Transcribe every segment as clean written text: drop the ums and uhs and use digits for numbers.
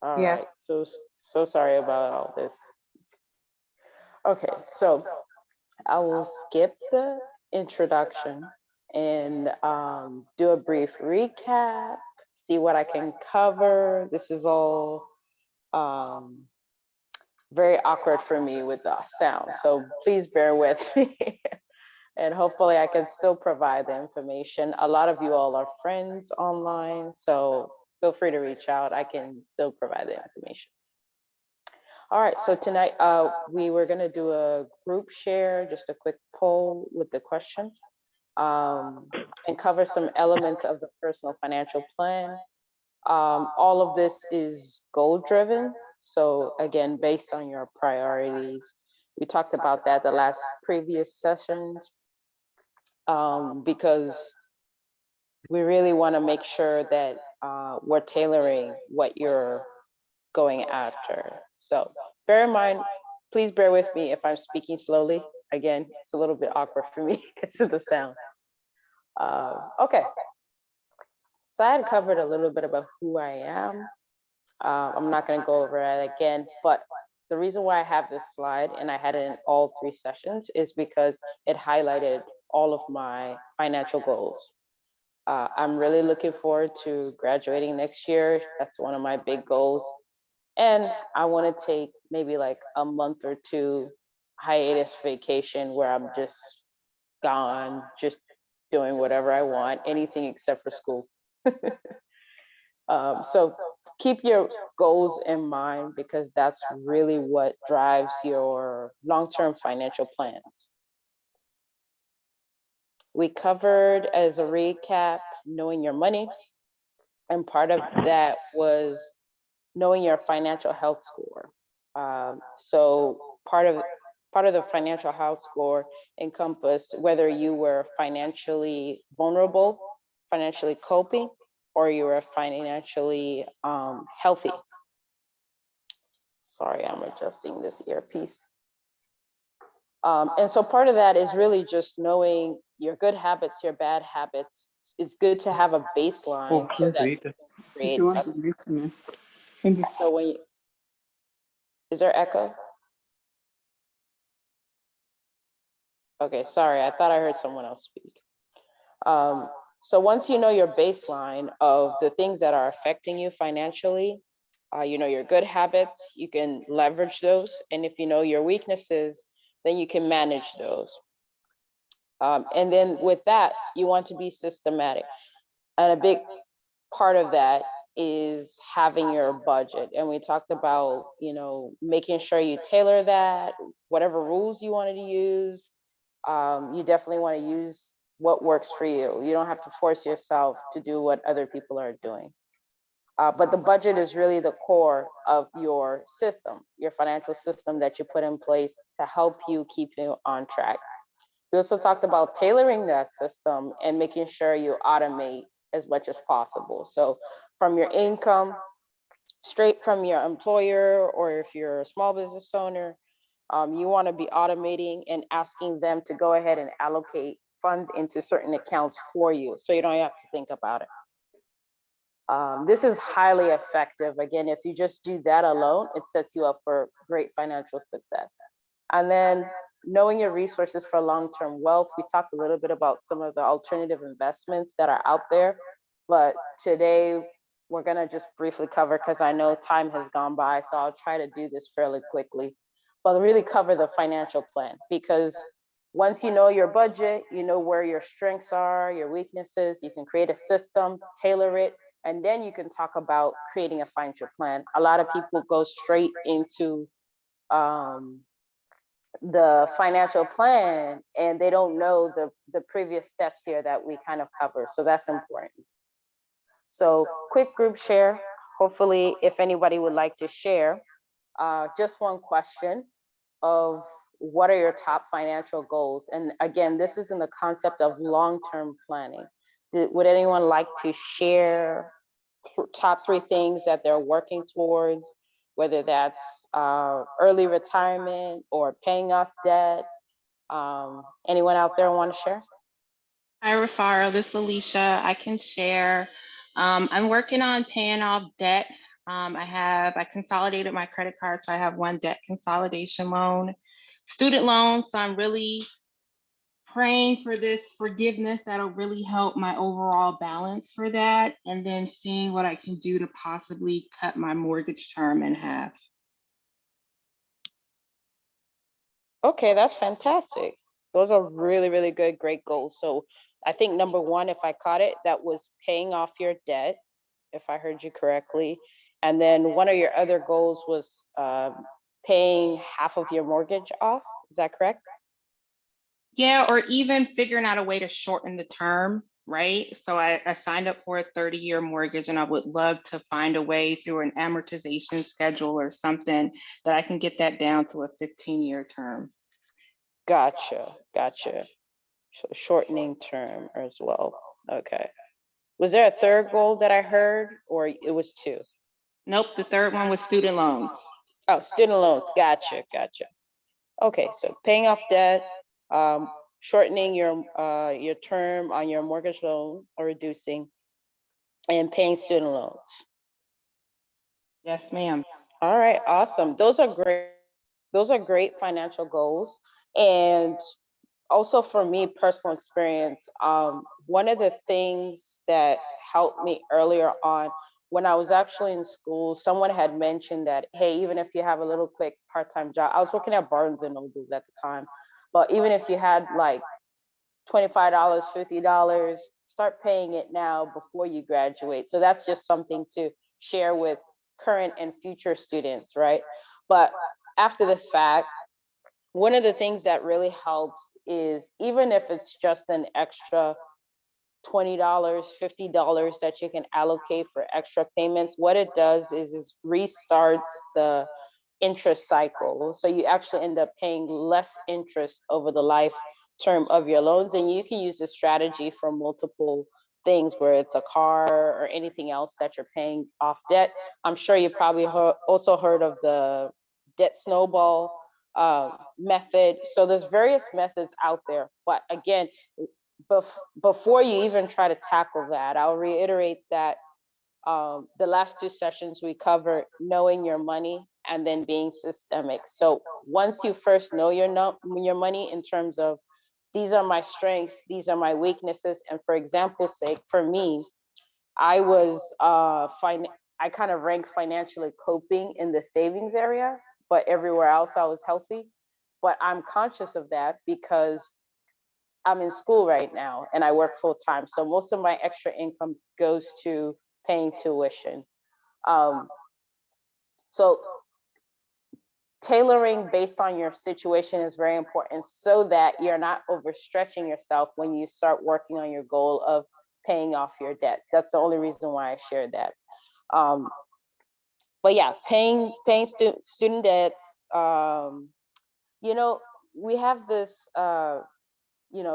All Yes. right, so sorry about all this. Okay, so I will skip the introduction and do a brief recap, see what I can cover. This is all um, very awkward for me with the sound, so please bear with me. And hopefully I can still provide the information. A lot of you all are friends online, so feel free to reach out. I can still provide the information. All right, so tonight we were gonna do a group share, just a quick poll with the question, and cover some elements of the personal financial plan. All of this is goal driven. So again, based on your priorities. We talked about that the last previous sessions, because we really wanna make sure that we're tailoring what you're going after. So bear in mind, please bear with me if I'm speaking slowly. Again, it's a little bit awkward for me because of the sound. Okay, so I had covered a little bit about who I am. I'm not gonna go over it again, but the reason why I have this slide and I had it in all 3 sessions is because it highlighted all of my financial goals. I'm really looking forward to graduating next year. That's one of my big goals. And I want to take maybe like a month or 2 hiatus vacation where I'm just gone, just doing whatever I want, anything except for school. So keep your goals in mind because that's really what drives your long-term financial plans. We covered, as a recap, knowing your money. And part of that was knowing your financial health score. So part of the financial health score encompassed whether you were financially vulnerable, financially coping, or you were financially healthy. Sorry, I'm adjusting this earpiece. And so part of that is really just knowing your good habits, your bad habits. It's good to have a baseline so that you can create. So when you, is there echo? Okay, sorry, I thought I heard someone else speak. So once you know your baseline of the things that are affecting you financially, you know your good habits, you can leverage those. And if you know your weaknesses, then you can manage those. And then with that, you want to be systematic. And a big part of that is having your budget. And we talked about, you know, making sure you tailor that, whatever rules you wanted to use. You definitely want to use what works for you. You don't have to force yourself to do what other people are doing. But the budget is really the core of your system, your financial system that you put in place to help you keep you on track. We also talked about tailoring that system and making sure you automate as much as possible. So from your income, straight from your employer, or if you're a small business owner, you want to be automating and asking them to go ahead and allocate funds into certain accounts for you, so you don't have to think about it. This is highly effective. Again, if you just do that alone, it sets you up for great financial success. And then knowing your resources for long-term wealth. We talked a little bit about some of the alternative investments that are out there, but today we're gonna just briefly cover, because I know time has gone by, so I'll try to do this fairly quickly, but really cover the financial plan. Because once you know your budget, you know where your strengths are, your weaknesses, you can create a system, tailor it, and then you can talk about creating a financial plan. A lot of people go straight into the financial plan and they don't know the previous steps here that we kind of cover. So that's important. So quick group share. Hopefully, if anybody would like to share, just one question of what are your top financial goals? And again, this is in the concept of long-term planning. Would anyone like to share top 3 things that they're working towards, whether that's early retirement or paying off debt? Anyone out there want to share? Hi, Rufaro, this is Alicia. I can share. I'm working on paying off debt. I consolidated my credit card, so I have one debt consolidation loan. Student loans, so I'm really praying for this forgiveness that'll really help my overall balance for that, and then seeing what I can do to possibly cut my mortgage term in half. Okay, that's fantastic. Those are really, really good, great goals. So I think number one, if I caught it, that was paying off your debt, if I heard you correctly. And then one of your other goals was paying half of your mortgage off. Is that correct? Yeah, or even figuring out a way to shorten the term, right? So I signed up for a 30-year mortgage, and I would love to find a way through an amortization schedule or something that I can get that down to a 15-year term. Gotcha, gotcha. So shortening term as well. Okay. Was there a third goal that I heard, or it was two? Nope, the third one was student loans. Oh, student loans. Gotcha, gotcha. Okay, so paying off debt, shortening your term on your mortgage loan or reducing, and paying student loans. Yes, ma'am. All right, awesome. Those are great. Those are great financial goals. And also for me, personal experience, one of the things that helped me earlier on when I was actually in school, someone had mentioned that, hey, even if you have a little quick part-time job, I was working at Barnes and Noble at the time, but even if you had like $25, $50, start paying it now before you graduate. So that's just something to share with current and future students, right? But after the fact, one of the things that really helps is even if it's just an extra $20, $50 that you can allocate for extra payments, what it does is restarts the interest cycle. So you actually end up paying less interest over the life term of your loans. And you can use this strategy for multiple things, where it's a car or anything else that you're paying off debt. I'm sure you probably also heard of the debt snowball method. So there's various methods out there. But again, before you even try to tackle that, I'll reiterate that the last two sessions we covered knowing your money and then being systemic. So once you first know your money in terms of these are my strengths, these are my weaknesses, and for example's sake, for me, I was I kind of ranked financially coping in the savings area, but everywhere else I was healthy. But I'm conscious of that because I'm in school right now and I work full time. So most of my extra income goes to paying tuition. Um, so tailoring based on your situation is very important so that you're not overstretching yourself when you start working on your goal of paying off your debt. That's the only reason why I shared that. Um, but yeah, paying student debts. You know, we have this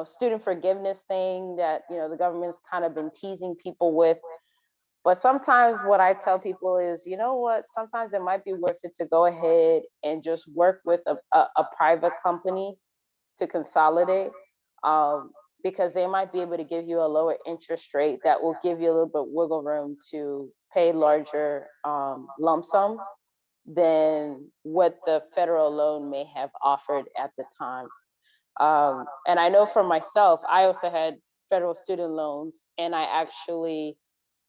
student forgiveness thing that the government's kind of been teasing people with. But sometimes what I tell people is, you know what, sometimes it might be worth it to go ahead and just work with a private company to consolidate, um, because they might be able to give you a lower interest rate that will give you a little bit wiggle room to pay larger lump sums than what the federal loan may have offered at the time. And I know for myself, I also had federal student loans, and I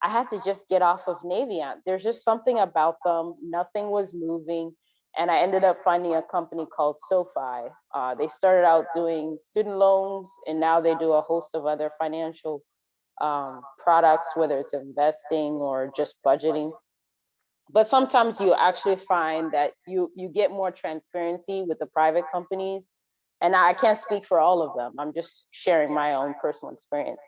had to just get off of Navient. There's just something about them. Nothing was moving. And I ended up finding a company called SoFi. They started out doing student loans, and now they do a host of other financial products, whether it's investing or just budgeting. But sometimes you actually find that you get more transparency with the private companies. And I can't speak for all of them. I'm just sharing my own personal experience.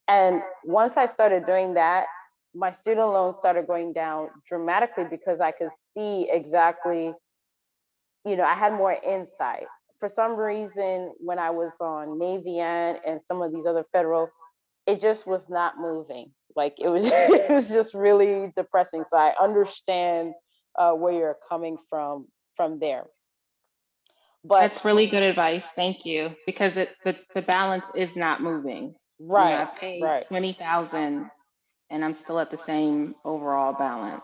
And once I started doing that, my student loans started going down dramatically because I could see exactly, I had more insight. For some reason, when I was on Navient and some of these other federal, it just was not moving. Like it was, it was just really depressing. So I understand where you're coming from there. But That's really good advice. Thank you. Because the balance is not moving. right, I've paid right. 20,000 and I'm still at the same overall balance.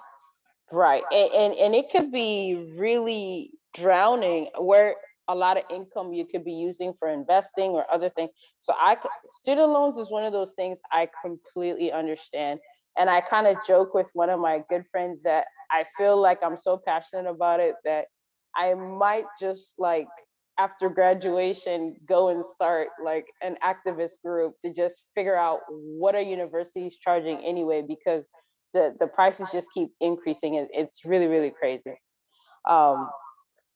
Right. And it could be really drowning where a lot of income you could be using for investing or other things. So student loans is one of those things I completely understand. And I kind of joke with one of my good friends that I feel like I'm so passionate about it that I might just like after graduation go and start like an activist group to just figure out what are universities charging anyway, because the prices just keep increasing. It's really really crazy. Um,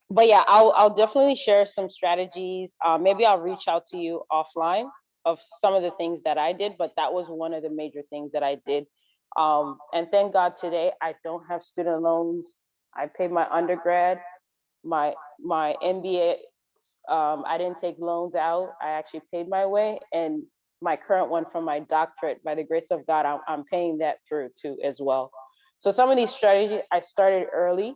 but yeah, I'll definitely share some strategies. Maybe I'll reach out to you offline of some of the things that I did, but that was one of the major things that I did. And thank God today I don't have student loans. I paid my undergrad, my MBA. I didn't take loans out. I actually paid my way, and my current one from my doctorate, by the grace of God, I'm paying that through too as well. So some of these strategies I started early.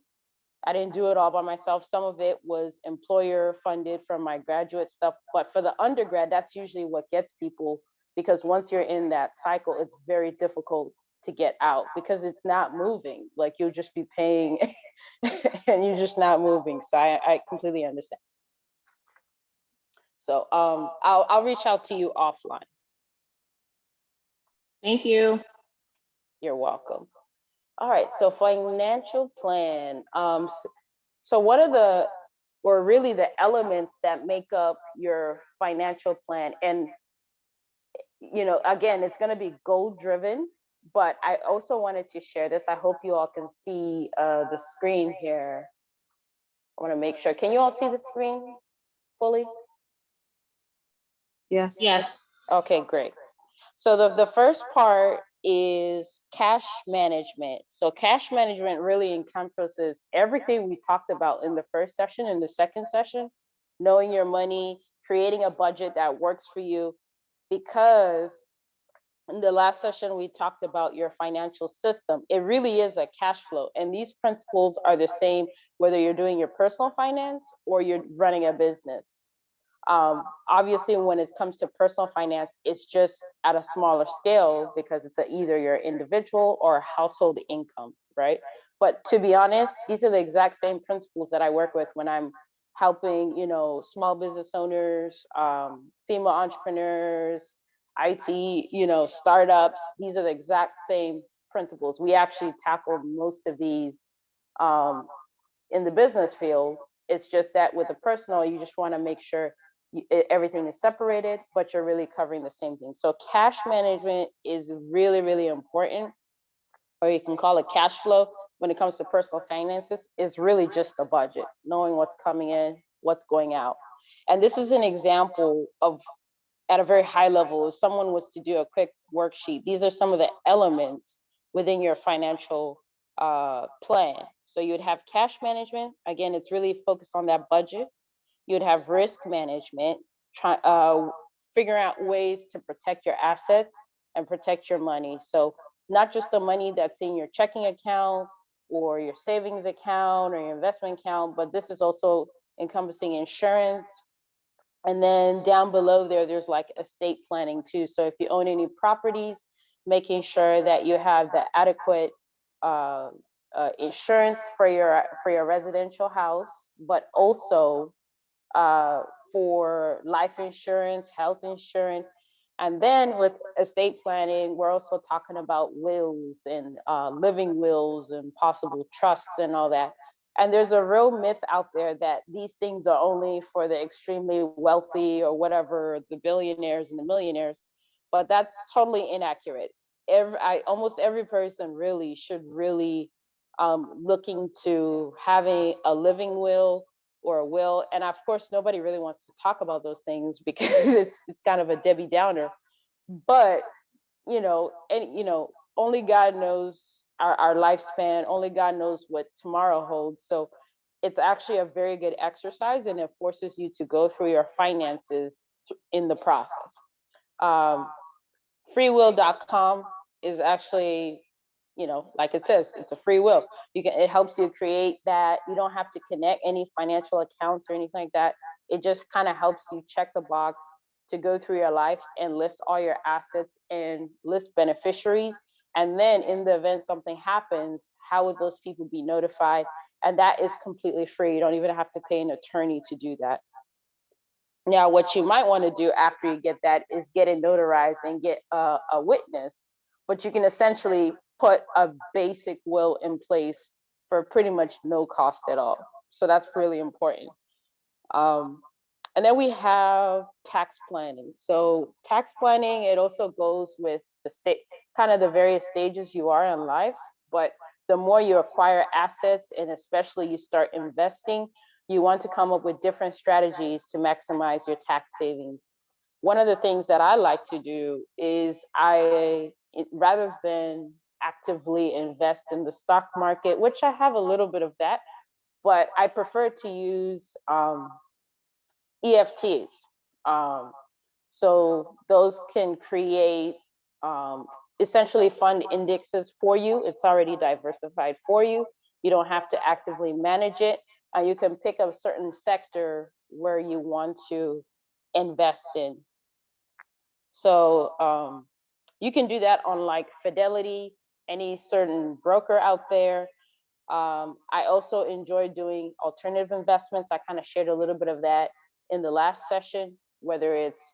I didn't do it all by myself. Some of it was employer funded from my graduate stuff, but for the undergrad, that's usually what gets people, because once you're in that cycle, it's very difficult to get out because it's not moving. Like you'll just be paying and you're just not moving. So I completely understand. So I'll reach out to you offline. Thank you. You're welcome. All right. So financial plan. So what are the or really the elements that make up your financial plan? And again, it's going to be goal driven. But I also wanted to share this. I hope you all can see the screen here. I want to make sure. Can you all see the screen fully? Yes. Yes. Okay, great. So the first part is cash management. So cash management really encompasses everything we talked about in the first session and the second session, knowing your money, creating a budget that works for you, because in the last session we talked about your financial system. It really is a cash flow, and these principles are the same whether you're doing your personal finance or you're running a business. Obviously, when it comes to personal finance, it's just at a smaller scale because it's either your individual or household income, right? But to be honest, these are the exact same principles that I work with when I'm helping, small business owners, female entrepreneurs, IT, startups. These are the exact same principles. We actually tackle most of these um, in the business field. It's just that with the personal, you just want to make sure everything is separated, but you're really covering the same thing. So cash management is really, really important, or you can call it cash flow when it comes to personal finances, is really just the budget, knowing what's coming in, what's going out. And this is an example of, at a very high level, if someone was to do a quick worksheet, these are some of the elements within your financial plan. So you would have cash management. Again, it's really focused on that budget. You would have risk management, figuring out ways to protect your assets and protect your money. So not just the money that's in your checking account or your savings account or your investment account, but this is also encompassing insurance. And then down below there's like estate planning too. So if you own any properties, making sure that you have the adequate uh, insurance for your residential house, but also uh, for life insurance, health insurance. And then with estate planning, we're also talking about wills and living wills and possible trusts and all that. And there's a real myth out there that these things are only for the extremely wealthy or whatever, the billionaires and the millionaires, but that's totally inaccurate. Almost every person really should really look into having a living will or a will. And of course, nobody really wants to talk about those things because it's kind of a Debbie Downer. But only God knows our lifespan. Only God knows what tomorrow holds. So it's actually a very good exercise, and it forces you to go through your finances in the process. Um, freewill.com is actually, like it says, it's a free will. It helps you create that. You don't have to connect any financial accounts or anything like that. It just kind of helps you check the box to go through your life and list all your assets and list beneficiaries. And then in the event something happens, how would those people be notified? And that is completely free. You don't even have to pay an attorney to do that. Now, what you might want to do after you get that is get it notarized and get a witness, but you can essentially put a basic will in place for pretty much no cost at all. So that's really important. Um, and then we have tax planning. So tax planning, it also goes with the state, kind of the various stages you are in life, but the more you acquire assets and especially you start investing, you want to come up with different strategies to maximize your tax savings. One of the things that I like to do is rather than actively invest in the stock market, which I have a little bit of that, but I prefer to use EFTs. Um, so those can create um, essentially fund indexes for you. It's already diversified for you. You don't have to actively manage it. You can pick a certain sector where you want to invest in. So you can do that on like Fidelity, any certain broker out there. I also enjoy doing alternative investments. I kind of shared a little bit of that in the last session, whether it's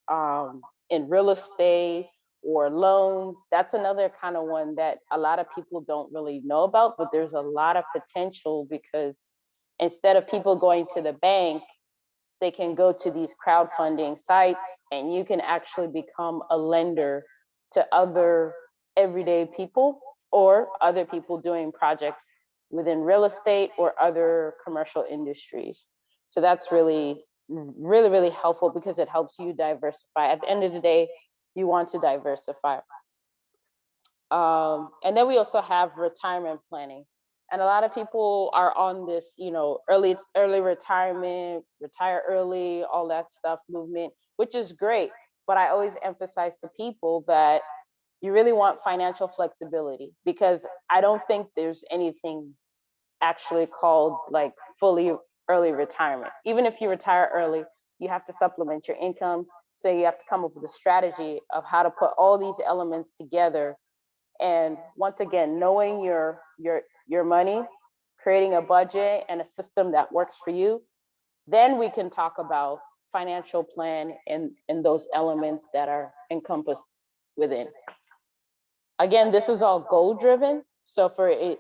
in real estate or loans. That's another kind of one that a lot of people don't really know about, but there's a lot of potential because instead of people going to the bank, they can go to these crowdfunding sites and you can actually become a lender to other everyday people or other people doing projects within real estate or other commercial industries. So that's really helpful because it helps you diversify. At the end of the day, you want to diversify. And then we also have retirement planning. And a lot of people are on this, early retirement, retire early, all that stuff movement, which is great. But I always emphasize to people that you really want financial flexibility because I don't think there's anything actually called like fully early retirement. Even if you retire early, you have to supplement your income. So you have to come up with a strategy of how to put all these elements together. And once again, knowing your money, creating a budget and a system that works for you, then we can talk about financial plan and those elements that are encompassed within. Again, this is all goal driven. So for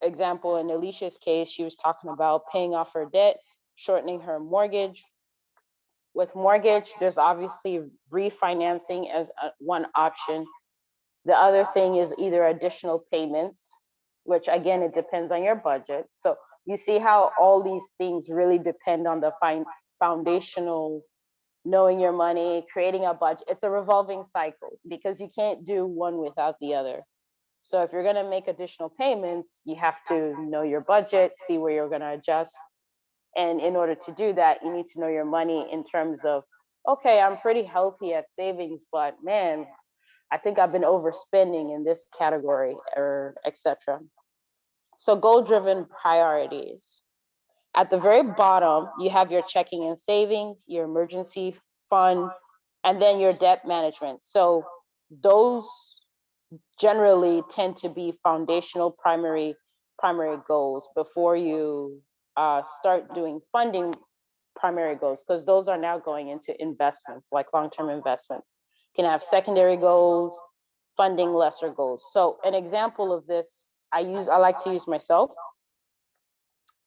example, in Alicia's case, she was talking about paying off her debt, shortening her mortgage. With mortgage, there's obviously refinancing as one option. The other thing is either additional payments, which again, it depends on your budget. So you see how all these things really depend on the foundational knowing your money, creating a budget. It's a revolving cycle because you can't do one without the other. So if you're going to make additional payments, you have to know your budget, see where you're going to adjust. And in order to do that, you need to know your money in terms of, okay, I'm pretty healthy at savings, but man, I think I've been overspending in this category or etc. So goal driven priorities. At the very bottom, you have your checking and savings, your emergency fund, and then your debt management. So those generally tend to be foundational primary goals before you start doing funding primary goals, because those are now going into investments like long-term investments. You can have secondary goals, funding lesser goals. So an example of this, I like to use myself.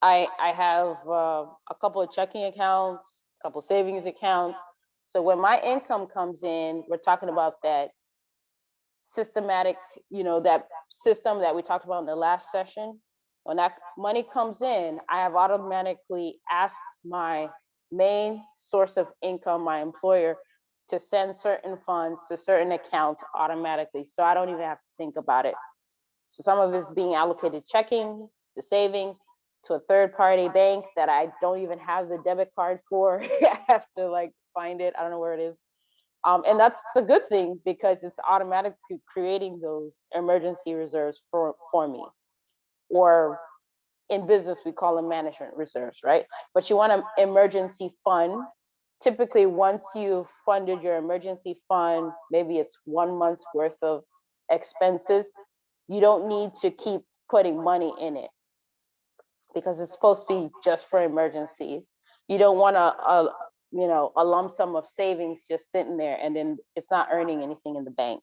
I have a couple of checking accounts, a couple of savings accounts. So when my income comes in, we're talking about that systematic, that system that we talked about in the last session. When that money comes in, I have automatically asked my main source of income, my employer, to send certain funds to certain accounts automatically. So I don't even have to think about it. So some of it's being allocated checking to savings to a third party bank that I don't even have the debit card for. I have to like find it. I don't know where it is. And that's a good thing because it's automatically creating those emergency reserves for me. Or in business, we call them management reserves, right? But you want an emergency fund. Typically, once you've funded your emergency fund, maybe it's 1 month's worth of expenses, You don't need to keep putting money in it because it's supposed to be just for emergencies. You don't want a lump sum of savings just sitting there and then it's not earning anything in the bank.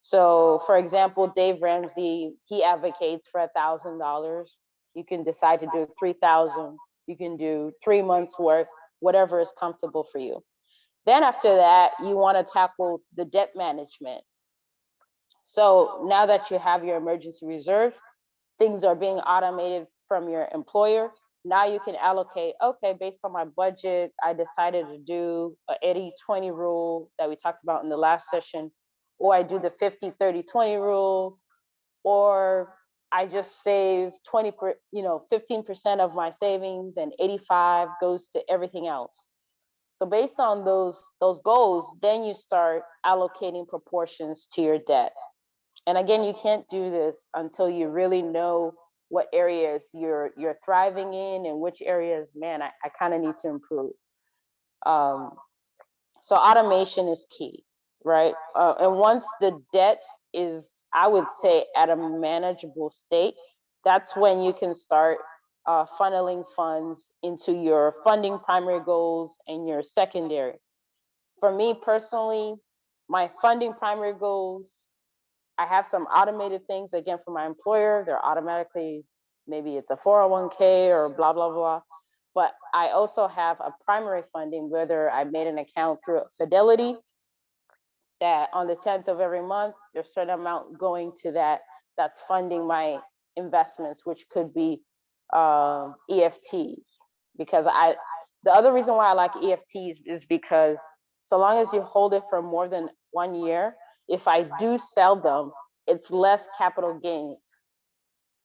So, for example, Dave Ramsey, he advocates for $1,000. You can decide to do 3,000. You can do 3 months worth, whatever is comfortable for you. Then after that, you want to tackle the debt management. So now that you have your emergency reserve, things are being automated from your employer. Now you can allocate, okay, based on my budget, I decided to do a 80-20 rule that we talked about in the last session, or I do the 50-30-20 rule, or I just save 15% of my savings and 85 goes to everything else. So based on those goals, then you start allocating proportions to your debt. And again, you can't do this until you really know what areas you're thriving in and which areas, man, I kind of need to improve. Um, so automation is key, right? And once the debt is, I would say, at a manageable state, that's when you can start funneling funds into your funding primary goals and your secondary. For me personally, my funding primary goals, I have some automated things again for my employer. They're automatically, maybe it's a 401k or blah, blah, blah. But I also have a primary funding, whether I made an account through Fidelity, that on the 10th of every month, there's a certain amount going to that that's funding my investments, which could be EFT. Because the other reason why I like EFTs is because so long as you hold it for more than 1 year, if I do sell them, it's less capital gains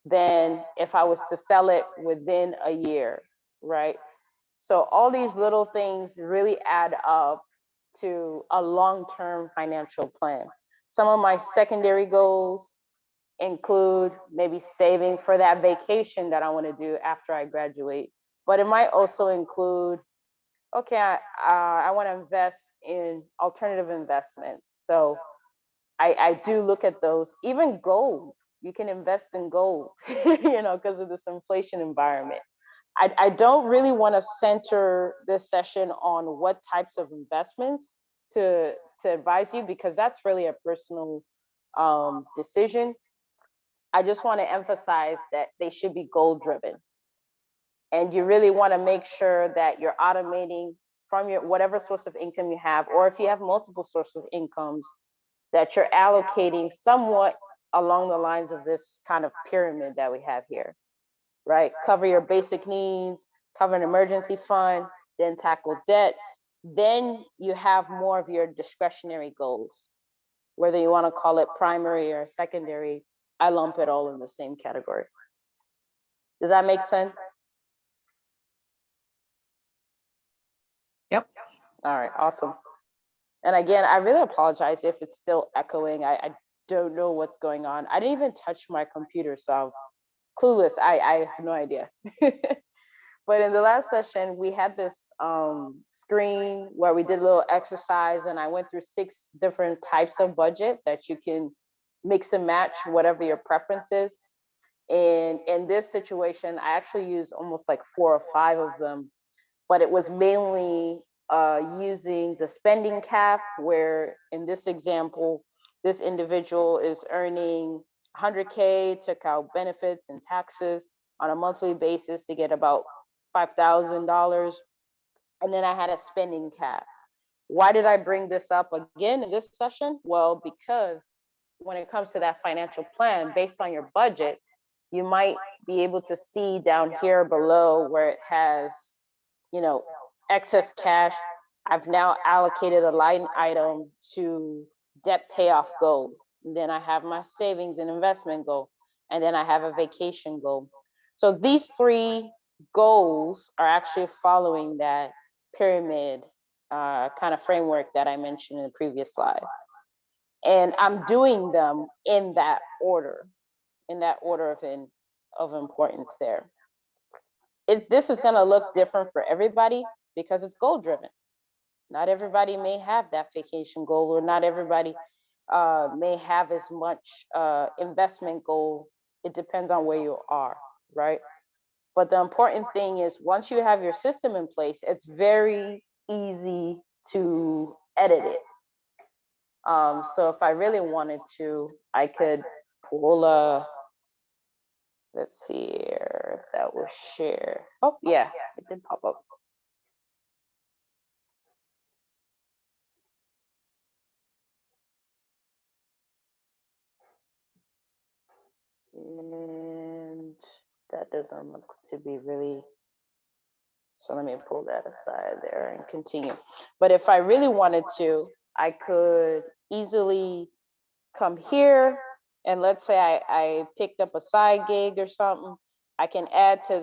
than if I was to sell it within a year, right? So all these little things really add up to a long-term financial plan. Some of my secondary goals include maybe saving for that vacation that I want to do after I graduate, but it might also include, okay, I want to invest in alternative investments. So I do look at those, even gold. You can invest in gold, because of this inflation environment. I don't really want to center this session on what types of investments to advise you, because that's really a personal decision. I just want to emphasize that they should be goal driven. And you really want to make sure that you're automating from your whatever source of income you have, or if you have multiple sources of incomes, that you're allocating somewhat along the lines of this kind of pyramid that we have here, right? Cover your basic needs, cover an emergency fund, then tackle debt. Then you have more of your discretionary goals, whether you want to call it primary or secondary. I lump it all in the same category. Does that make sense? Yep. All right, awesome. And again, I really apologize if it's still echoing. I don't know what's going on. I didn't even touch my computer, so I'm clueless. I have no idea. But in the last session, we had this screen where we did a little exercise, and I went through 6 different types of budget that you can mix and match whatever your preference is. And in this situation, I actually used almost like 4 or 5 of them, but it was mainly using the spending cap, where in this example, this individual is earning 100K, took out benefits and taxes on a monthly basis to get about $5,000. And then I had a spending cap. Why did I bring this up again in this session? Well, because when it comes to that financial plan, based on your budget, you might be able to see down here below where it has, excess cash. I've now allocated a line item to debt payoff goal. And then I have my savings and investment goal. And then I have a vacation goal. So these 3 goals are actually following that pyramid kind of framework that I mentioned in the previous slide. And I'm doing them in that order of importance there. This is going to look different for everybody because it's goal driven. Not everybody may have that vacation goal, or not everybody may have as much investment goal. It depends on where you are, right? But the important thing is once you have your system in place, it's very easy to edit it. So if I really wanted to, I could pull a, let's see here, if that will share. Oh yeah, it did pop up. And that doesn't look to be really, so let me pull that aside there and continue. But if I really wanted to, I could easily come here, and let's say I picked up a side gig or something, I can add to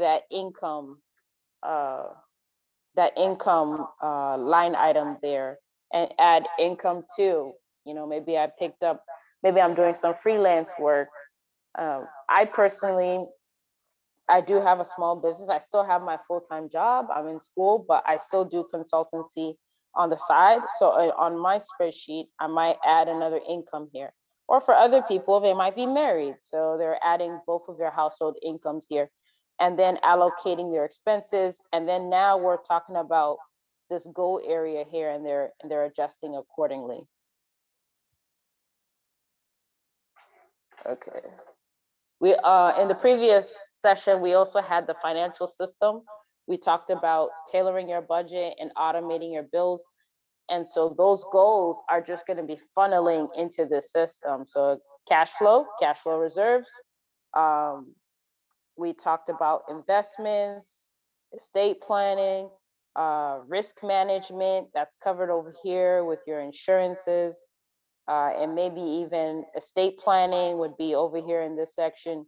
uh, that income line item there and add income too. You know, maybe I picked up, maybe I'm doing some freelance work. I personally, I do have a small business. I still have my full-time job. I'm in school, but I still do consultancy on the side. So on my spreadsheet, I might add another income here. Or for other people, they might be married. So they're adding both of their household incomes here and then allocating their expenses. And then now we're talking about this goal area here, and they're adjusting accordingly. Okay. We in the previous session, we also had the financial system. We talked about tailoring your budget and automating your bills. And so those goals are just going to be funneling into this system. So cash flow reserves. Um, we talked about investments, estate planning, risk management. That's covered over here with your insurances. And maybe even estate planning would be over here in this section.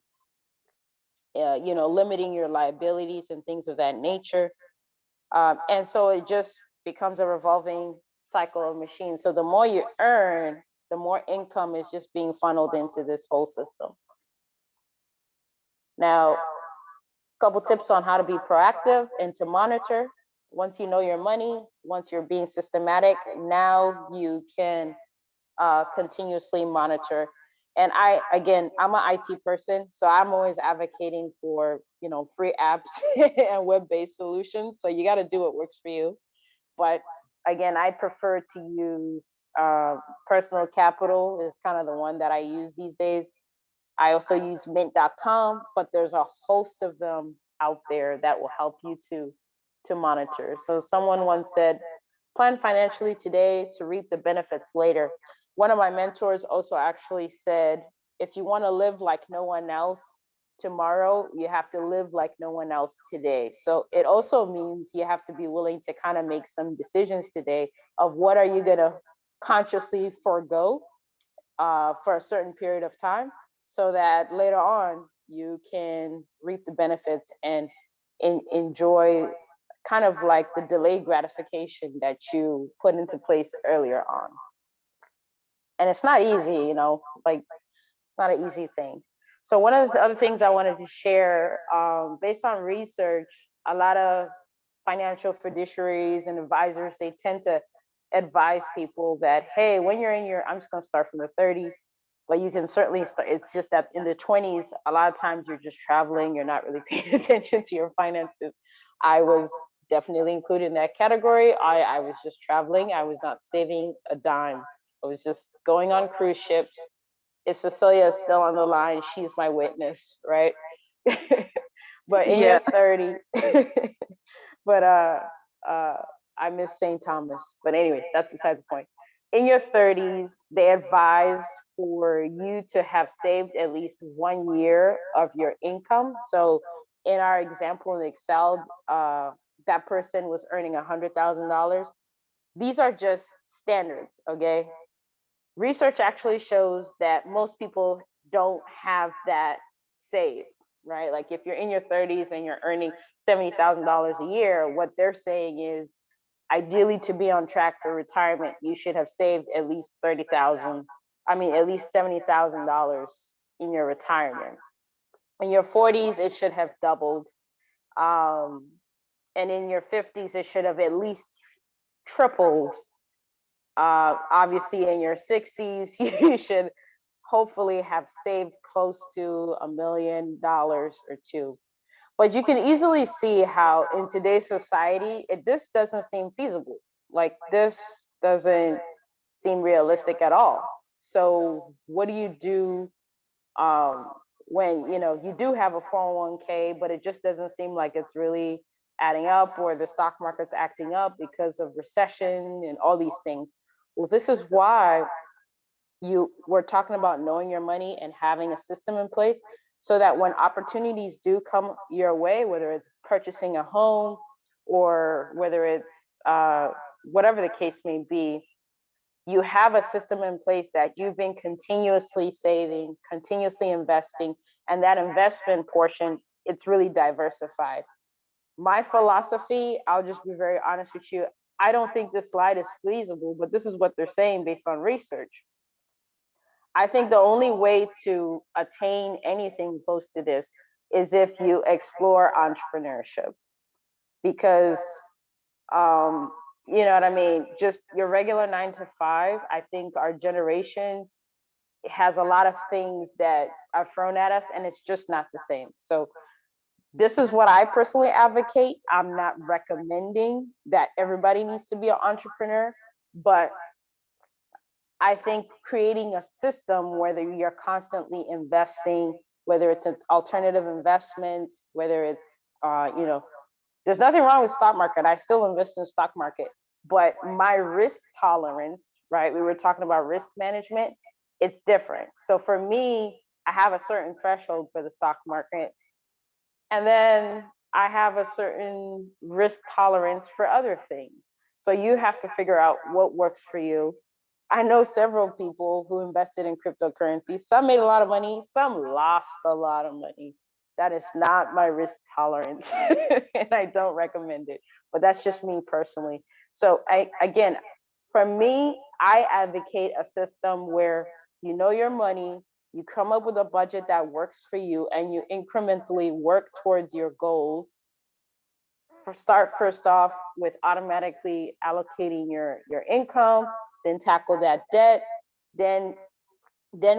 You know, limiting your liabilities and things of that nature. And so it just becomes a revolving cycle of machines. So the more you earn, the more income is just being funneled into this whole system. Now, a couple tips on how to be proactive and to monitor. Once you know your money, once you're being systematic, now you can continuously monitor. And again, I'm an IT person, so I'm always advocating for, you know, free apps and web-based solutions. So you got to do what works for you. But again, I prefer to use Personal Capital is kind of the one that I use these days. I also use mint.com, but there's a host of them out there that will help you to monitor. So someone once said, plan financially today to reap the benefits later. One of my mentors also actually said, if you want to live like no one else tomorrow, you have to live like no one else today. So it also means you have to be willing to kind of make some decisions today of what are you going to consciously forego for a certain period of time, so that later on you can reap the benefits and enjoy kind of like the delayed gratification that you put into place earlier on. And it's not easy, you know, like it's not an easy thing. So one of the other things I wanted to share, based on research, a lot of financial fiduciaries and advisors, they tend to advise people that, hey, when you're in your, I'm just going to start from the 30s, but you can certainly start, it's just that in the 20s, a lot of times you're just traveling, you're not really paying attention to your finances. I was definitely included in that category. I was just traveling, I was not saving a dime. I was just going on cruise ships. If Cecilia is still on the line, she's my witness, right? But in your Yeah. 30, but uh, I miss St. Thomas. But anyways, that's beside the point. In your 30s, they advise for you to have saved at least 1 year of your income. So in our example in Excel, that person was earning $100,000. These are just standards, okay? Research actually shows that most people don't have that saved, right? Like if you're in your 30s and you're earning $70,000 a year, what they're saying is ideally to be on track for retirement, you should have saved at least 30,000, I mean, at least $70,000 in your retirement. In your 40s, it should have doubled. And in your 50s, it should have at least tripled. Obviously, in your 60s, you should hopefully have saved close to $1 million or two. But you can easily see how in today's society, this doesn't seem feasible. Like this doesn't seem realistic at all. So what do you do um, when you do have a 401k, but it just doesn't seem like it's really adding up, or the stock market's acting up because of recession and all these things? Well, this is why we're talking about knowing your money and having a system in place so that when opportunities do come your way, whether it's purchasing a home or whether it's whatever the case may be, you have a system in place that you've been continuously saving, continuously investing, and that investment portion, it's really diversified. My philosophy, I'll just be very honest with you, I don't think this slide is feasible, but this is what they're saying based on research. I think the only way to attain anything close to this is if you explore entrepreneurship, because you know what I mean? Just your regular 9 to 5, I think our generation has a lot of things that are thrown at us and it's just not the same. So this is what I personally advocate. I'm not recommending that everybody needs to be an entrepreneur, but I think creating a system whether you're constantly investing, whether it's in alternative investments, whether it's there's nothing wrong with stock market. I still invest in the stock market, but my risk tolerance, right? We were talking about risk management. It's different. So for me, I have a certain threshold for the stock market, and then I have a certain risk tolerance for other things. So you have to figure out what works for you. I know several people who invested in cryptocurrency. Some made a lot of money, some lost a lot of money. That is not my risk tolerance, and I don't recommend it. But that's just me personally. So again, for me, I advocate a system where you know your money, you come up with a budget that works for you, and you incrementally work towards your goals. Start first off with automatically allocating your income, then tackle that debt, then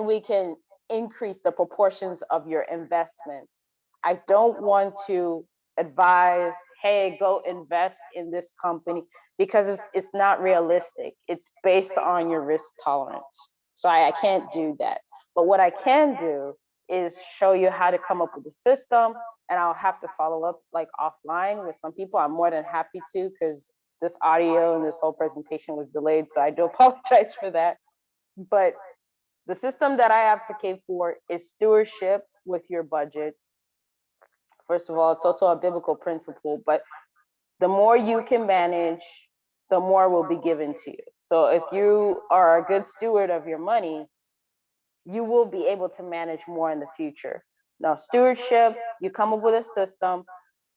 we can increase the proportions of your investments. I don't want to advise, hey, go invest in this company, because it's not realistic. It's based on your risk tolerance. So I can't do that. But what I can do is show you how to come up with a system, and I'll have to follow up like offline with some people. I'm more than happy to, because this audio and this whole presentation was delayed, so I do apologize for that. But the system that I advocate for is stewardship with your budget. First of all, it's also a biblical principle, but the more you can manage, the more will be given to you. So if you are a good steward of your money, you will be able to manage more in the future. Now, stewardship, you come up with a system,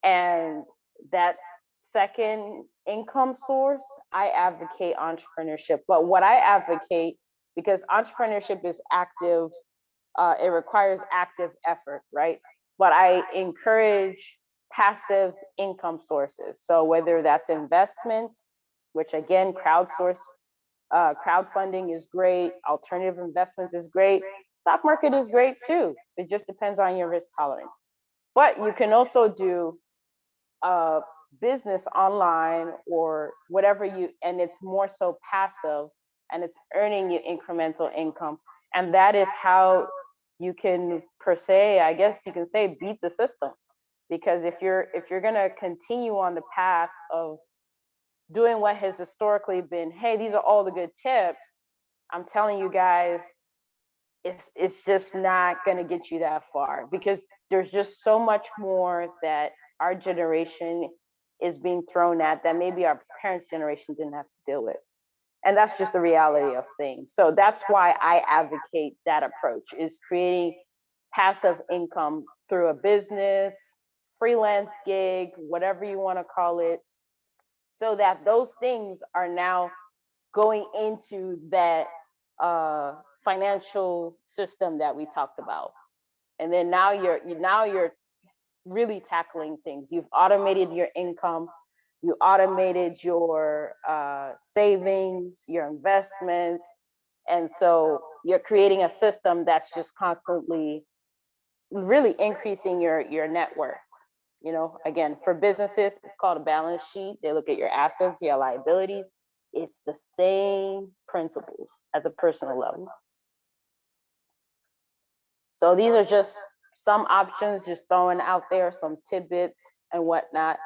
and that second income source, I advocate entrepreneurship. But what I advocate, because entrepreneurship is active, it requires active effort, right? But I encourage passive income sources. So whether that's investments, which again, crowdfunding is great, alternative investments is great, stock market is great too. It just depends on your risk tolerance. But you can also do a business online or whatever and it's more so passive, and it's earning you incremental income. And that is how you can, per se, I guess you can say, beat the system. Because if you're going to continue on the path of doing what has historically been, hey, these are all the good tips, I'm telling you guys, it's just not going to get you that far, because there's just so much more that our generation is being thrown at that maybe our parents' generation didn't have to deal with. And that's just the reality of things. So that's why I advocate that approach, is creating passive income through a business, freelance gig, whatever you want to call it, so that those things are now going into that financial system that we talked about. And then now you're really tackling things. You've automated your income. You automated your savings, your investments. And so you're creating a system that's just constantly really increasing your net worth. You know, again, for businesses, it's called a balance sheet. They look at your assets, your liabilities. It's the same principles at the personal level. So these are just some options, just throwing out there some tidbits and whatnot.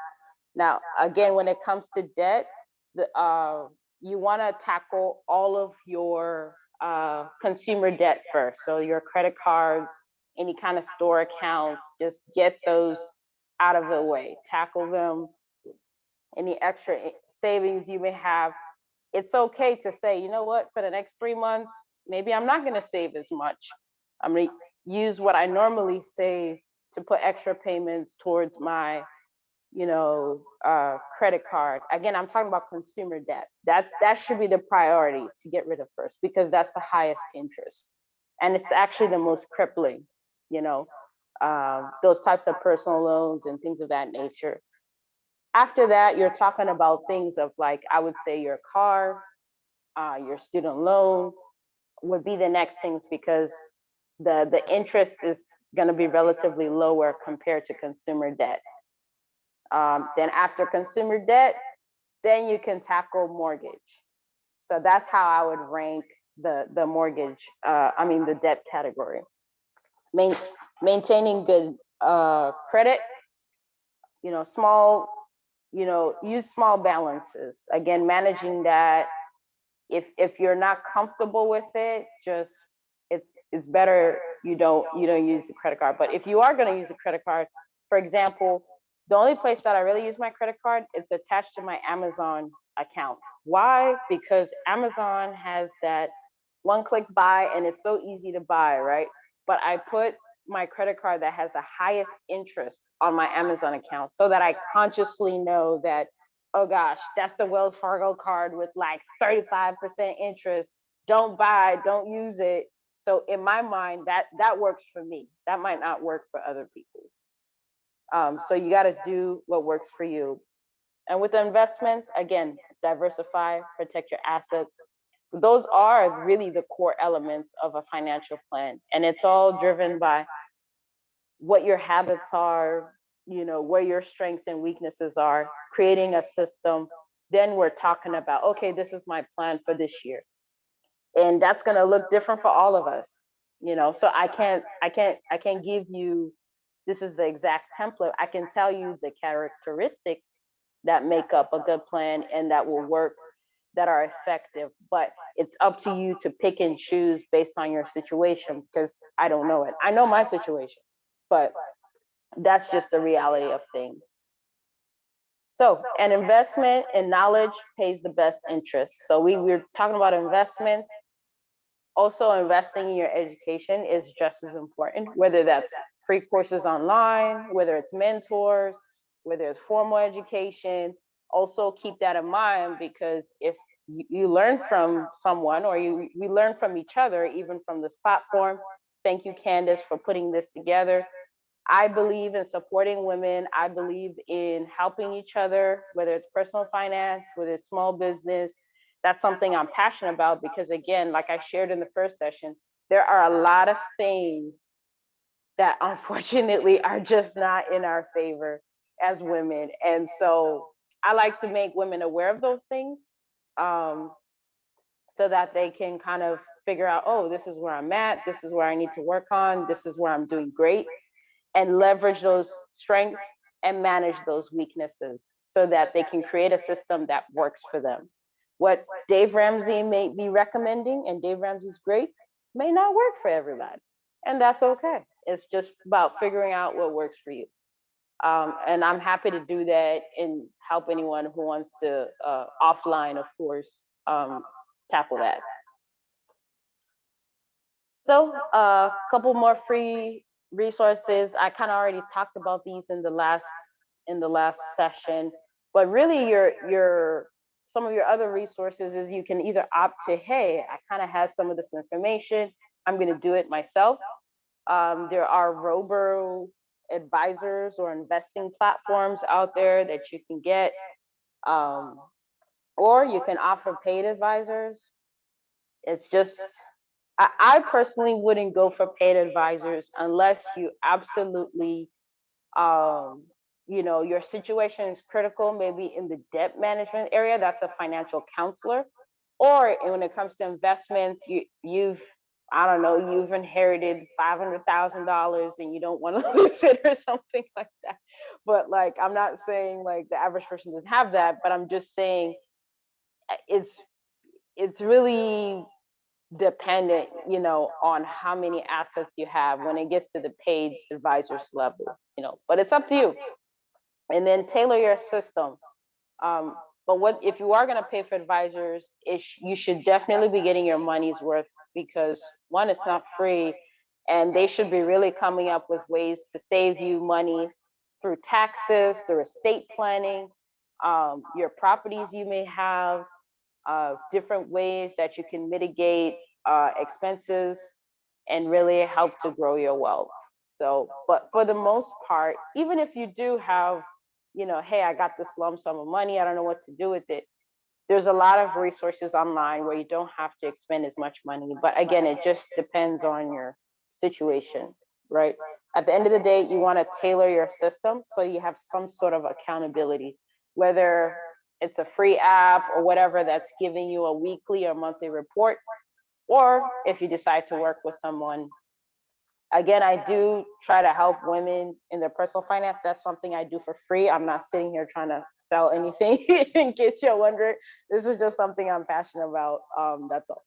Now, again, when it comes to debt, you want to tackle all of your consumer debt first. So your credit cards, any kind of store accounts, just get those out of the way. Tackle them. Any extra savings you may have, it's okay to say, you know what, for the next 3 months, maybe I'm not going to save as much. I'm going to use what I normally save to put extra payments towards my credit card. Again, I'm talking about consumer debt. That should be the priority to get rid of first, because that's the highest interest, and it's actually the most crippling. You know, those types of personal loans and things of that nature. After that, you're talking about things of, like, I would say your car, your student loan would be the next things, because the interest is going to be relatively lower compared to consumer debt. Then after consumer debt, then you can tackle mortgage. So that's how I would rank the mortgage. The debt category. Main, Maintaining good credit. Small. Use small balances. Again, managing that. If you're not comfortable with it, just it's better you don't use the credit card. But if you are going to use a credit card, for example, the only place that I really use my credit card, it's attached to my Amazon account. Why? Because Amazon has that one click buy, and it's so easy to buy, right? But I put my credit card that has the highest interest on my Amazon account, so that I consciously know that, oh gosh, that's the Wells Fargo card with like 35% interest. Don't buy, don't use it. So in my mind, that works for me. That might not work for other people. So you got to do what works for you. And with the investments, again, diversify, protect your assets. Those are really the core elements of a financial plan. And it's all driven by what your habits are, where your strengths and weaknesses are, creating a system. Then we're talking about, okay, this is my plan for this year. And that's going to look different for all of us. So I can't give you, this is the exact template. I can tell you the characteristics that make up a good plan and that will work, that are effective, but it's up to you to pick and choose based on your situation, because I don't know it. I know my situation, but that's just the reality of things. So an investment in knowledge pays the best interest. So we're talking about investments. Also, investing in your education is just as important, whether that's free courses online, whether it's mentors, whether it's formal education. Also keep that in mind, because if you learn from someone, or we learn from each other, even from this platform. Thank you, Candace, for putting this together. I believe in supporting women. I believe in helping each other, whether it's personal finance, whether it's small business. That's something I'm passionate about, because again, like I shared in the first session, there are a lot of things that unfortunately are just not in our favor as women. And so I like to make women aware of those things, so that they can kind of figure out, oh, this is where I'm at, this is where I need to work on, this is where I'm doing great, and leverage those strengths and manage those weaknesses, so that they can create a system that works for them. What Dave Ramsey may be recommending, and Dave Ramsey's great, may not work for everybody. And that's okay. It's just about figuring out what works for you. And I'm happy to do that and help anyone who wants to, offline, of course, tackle that. So a couple more free resources. I kind of already talked about these in the last session, but really your some of your other resources is, you can either opt to, hey, I kind of have some of this information, I'm going to do it myself. There are robo advisors or investing platforms out there that you can get. Um, or you can offer paid advisors. It's just, I personally wouldn't go for paid advisors unless you absolutely, um, your situation is critical, maybe in the debt management area, that's a financial counselor. Or when it comes to investments, you've, I don't know, you've inherited $500,000 and you don't want to lose it or something like that. But like, I'm not saying like the average person doesn't have that, but I'm just saying it's it's really dependent, on how many assets you have when it gets to the paid advisors level, but it's up to you. And then tailor your system. Um, but what if you are going to pay for advisors, you should definitely be getting your money's worth, because one, it's not free, and they should be really coming up with ways to save you money through taxes, through estate planning, your properties you may have, different ways that you can mitigate expenses and really help to grow your wealth. So, but for the most part, even if you do have, hey, I got this lump sum of money, I don't know what to do with it. There's a lot of resources online where you don't have to expend as much money. But again, it just depends on your situation, right? At the end of the day, you want to tailor your system so you have some sort of accountability, whether it's a free app or whatever that's giving you a weekly or monthly report, or if you decide to work with someone. Again, I do try to help women in their personal finance. That's something I do for free. I'm not sitting here trying to sell anything in case you're wondering. This is just something I'm passionate about. That's all.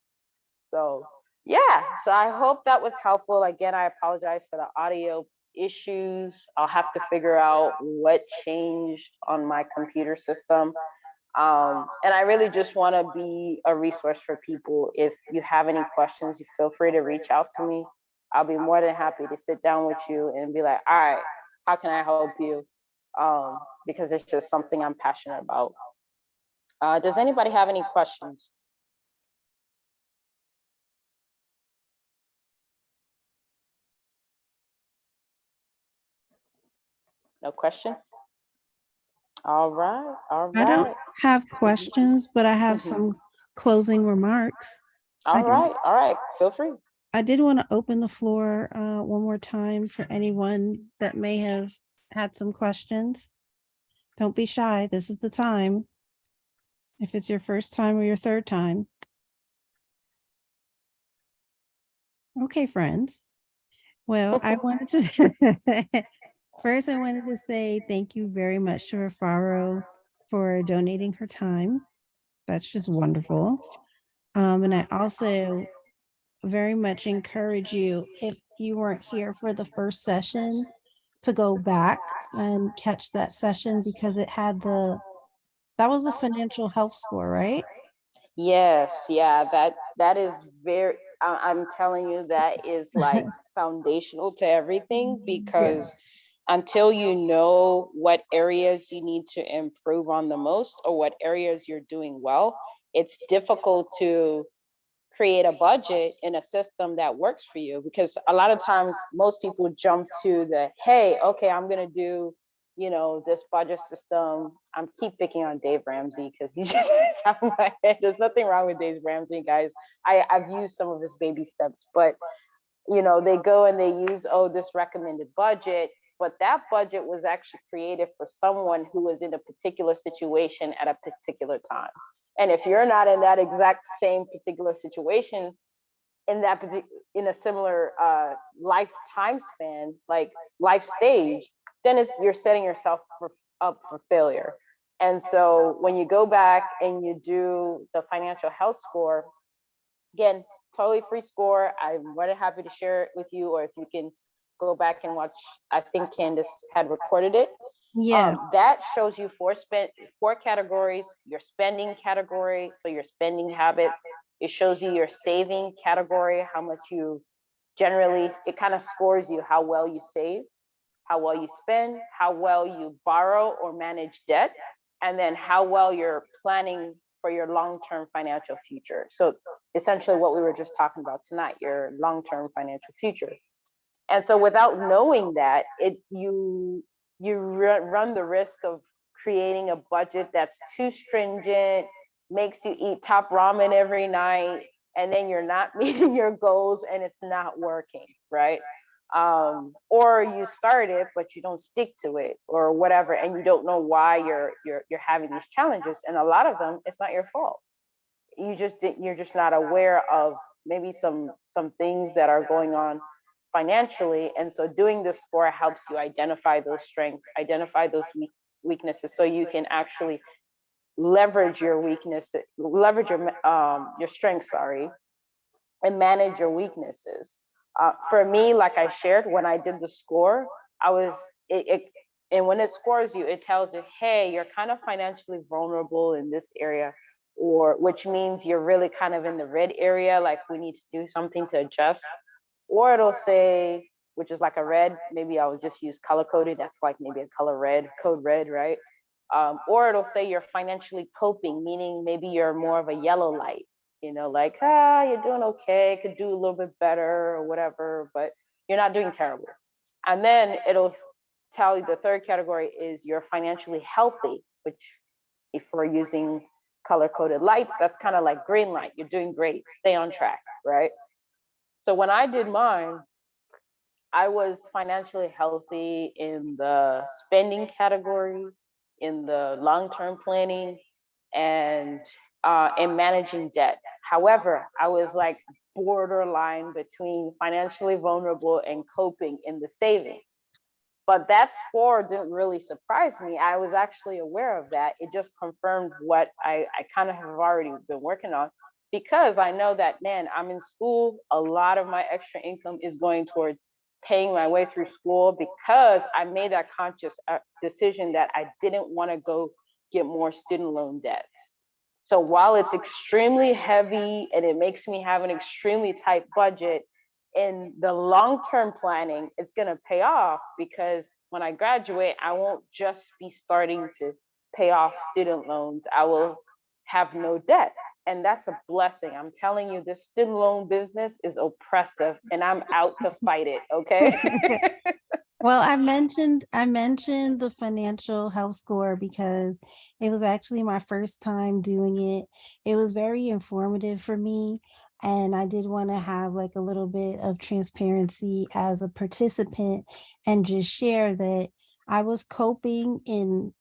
So yeah, so I hope that was helpful. Again, I apologize for the audio issues. I'll have to figure out what changed on my computer system. And I really just want to be a resource for people. If you have any questions, you feel free to reach out to me. I'll be more than happy to sit down with you and be like, all right, how can I help you? Because it's just something I'm passionate about. Does anybody have any questions? No question? All right, all I don't right. have questions, but I have Mhm. some closing remarks. I All did, right, all right. Feel free. I did want to open the floor one more time for anyone that may have had some questions. Don't be shy. This is the time. If it's your first time or your third time. Okay, friends. Well, I wanted to first I wanted to say thank you very much to Rufaro for donating her time. That's just wonderful. And I also very much encourage you, if you weren't here for the first session, to go back and catch that session because it had that was the financial health score, right? Yes, yeah, that is very, I'm telling you, that is like foundational to everything, Yeah. because until you know what areas you need to improve on the most or what areas you're doing well, it's difficult to create a budget in a system that works for you, because a lot of times most people jump to the, hey, okay, I'm gonna do, this budget system. I'm keep picking on Dave Ramsey because he's just top of my head. There's nothing wrong with Dave Ramsey, guys. I've used some of his baby steps, but they go and they use, oh, this recommended budget, but that budget was actually created for someone who was in a particular situation at a particular time. And if you're not in that exact same particular situation in in a similar lifetime span, like life stage, then you're setting yourself up for failure. And so when you go back and you do the financial health score, again, totally free score. I'm more than happy to share it with you, or if you can go back and watch, I think Candace had recorded it. Yes. That shows you four categories: your spending category, so your spending habits. It shows you your saving category, how much you generally, it kind of scores you how well you save, how well you spend, how well you borrow or manage debt, and then how well you're planning for your long-term financial future. So essentially what we were just talking about tonight, your long-term financial future. And so without knowing that, you run the risk of creating a budget that's too stringent, makes you eat top ramen every night, and then you're not meeting your goals and it's not working, right? Or you start it but you don't stick to it or whatever, and you don't know why you're having these challenges, and a lot of them it's not your fault. You're just not aware of maybe some things that are going on financially, and so doing this score helps you identify those strengths, identify those weaknesses, so you can actually leverage your weaknesses, leverage your strengths, sorry, and manage your weaknesses. For me, like I shared, when I did the score, I was and when it scores you, it tells you, hey, you're kind of financially vulnerable in this area, or which means you're really kind of in the red area, like we need to do something to adjust. Or it'll say, which is like a red, maybe I would just use color coded, that's like maybe a color red, code red, right? Or it'll say you're financially coping, meaning maybe you're more of a yellow light, like, you're doing okay, could do a little bit better or whatever, but you're not doing terrible. And then it'll tell you the third category is you're financially healthy, which if we're using color coded lights, that's kind of like green light, you're doing great, stay on track, right? So when I did mine, I was financially healthy in the spending category, in the long-term planning, and in managing debt. However, I was like borderline between financially vulnerable and coping in the saving. But that score didn't really surprise me. I was actually aware of that. It just confirmed what I kind of have already been working on, because I know that, man, I'm in school. A lot of my extra income is going towards paying my way through school, because I made that conscious decision that I didn't want to go get more student loan debts. So while it's extremely heavy and it makes me have an extremely tight budget, in the long-term planning, it's going to pay off, because when I graduate, I won't just be starting to pay off student loans. I will have no debt. And that's a blessing. I'm telling you, this student loan business is oppressive and I'm out to fight it. Okay. Well, I mentioned the financial health score because it was actually my first time doing it. It was very informative for me, and I did want to have like a little bit of transparency as a participant and just share that I was coping in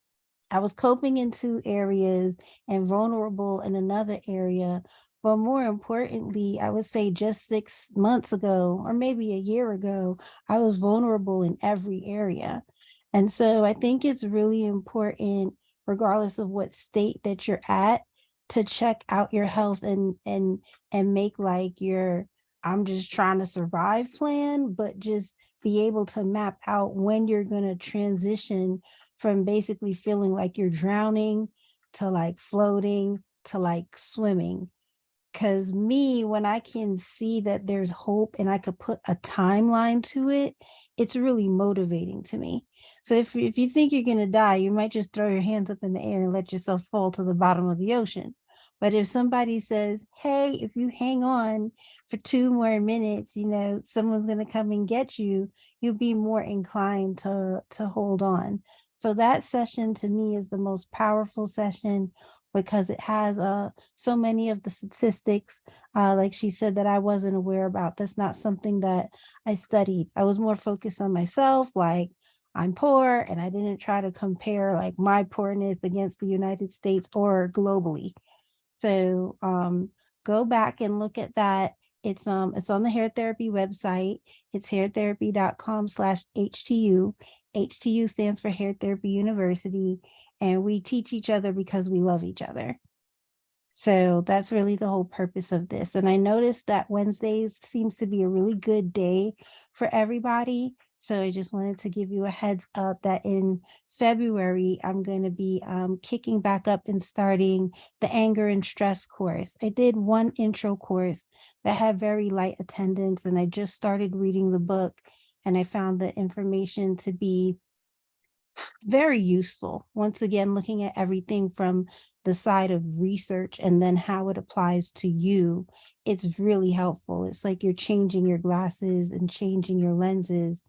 I was coping in two areas and vulnerable in another area. But more importantly, I would say just 6 months ago, or maybe a year ago, I was vulnerable in every area. And so I think it's really important, regardless of what state that you're at, to check out your health and make like your I'm just trying to survive plan, but just be able to map out when you're going to transition from basically feeling like you're drowning to like floating to like swimming. Because me, when I can see that there's hope and I could put a timeline to it, it's really motivating to me. So if you think you're going to die, you might just throw your hands up in the air and let yourself fall to the bottom of the ocean. But if somebody says, hey, if you hang on for 2 more minutes, someone's going to come and get you, you'll be more inclined to hold on. So that session to me is the most powerful session because it has so many of the statistics, like she said, that I wasn't aware about. That's not something that I studied. I was more focused on myself, like I'm poor, and I didn't try to compare like my poorness against the United States or globally. So go back and look at that. It's on the hair therapy website. It's hairtherapy.com/HTU. HTU stands for Hair Therapy University, and we teach each other because we love each other. So that's really the whole purpose of this. And I noticed that Wednesdays seems to be a really good day for everybody. So I just wanted to give you a heads up that in February, I'm going to be kicking back up and starting the anger and stress course. I did one intro course that had very light attendance, and I just started reading the book, and I found the information to be very useful. Once again, looking at everything from the side of research and then how it applies to you, it's really helpful. It's like you're changing your glasses and changing your lenses